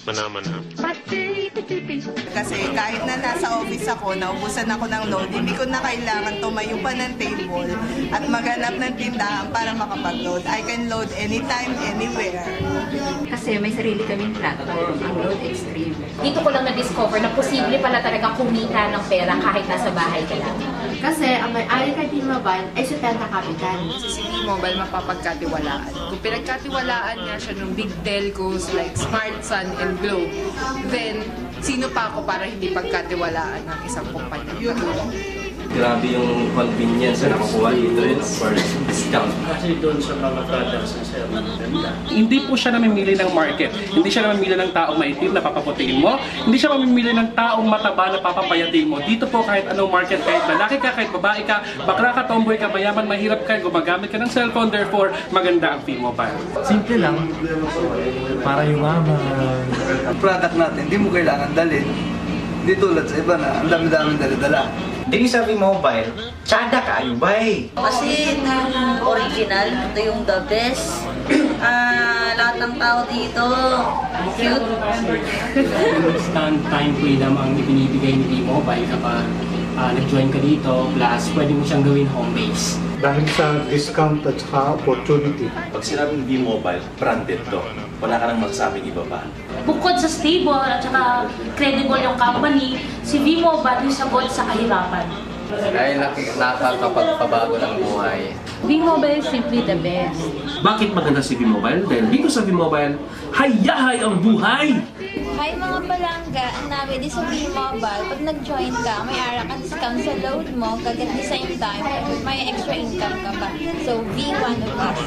Mana-mana. Kasi kahit na nasa office ako, naubusan ako ng load, hindi ko na kailangan tumayo pa ng table at maghanap ng tindahan para makapag-load. I can load anytime, anywhere. Kasi may sarili kaming platform, ang Load Extreme. Dito ko lang na-discover na posible pala talaga kumita ng pera kahit nasa bahay ka lang. Kasi ang may-ari kay T-Mobile ay 70 Capital. Si T-Mobile mapapagkatiwalaan. Kung pinagkatiwalaan niya siya ng big telcos like Smart, Sun, and Globe, then sino pa ako para hindi pagkatiwalaan ng isang kumpanya? Grabe yung convenience na nakukuha dito rin for discount. Kasi doon sa mga products na sir, maganda. Hindi po siya namimili ng market. Hindi siya namimili ng taong maitim na papaputiin mo. Hindi siya mamimili ng taong mataba na papapayatin mo. Dito po kahit anong market, kahit lalaki ka, kahit babae ka, bakla ka, tomboy ka, mayaman, mahirap ka, gumagamit ka ng cellphone, therefore maganda ang T-Mobile. Simple lang. Para yumaman. Ang product natin, hindi mo kailangan dalhin. Hindi tulad sa iba na ang dami-daming dala-dala. Dili sa V-Mobile, tsada ka ayubay. Kasi ito yung original, ito yung the best. Lahat ng tao dito, cute. Stand time freedom ang ibinibigay ni V-Mobile kapag nag-join ka dito, plus pwede mo siyang gawin home base. Dahil sa discount at saka opportunity. Pag sinabing V-Mobile, branded to. Wala ka nang masasabing iba pa. Bukod sa stable at saka credible yung company, si V-Mobile yung sagot sa kahirapan. Dahil nakakapagpabago ng buhay. V-Mobile is simply the best. Bakit maganda si V-Mobile? Dahil dito sa V-Mobile, hayahay ang buhay! Hi mga palangga, ang namin di sa V-Mobile, pag nag-join ka, may ara ka discount sa load mo, kagat the same time, may extra income ka pa. So, V1 of us.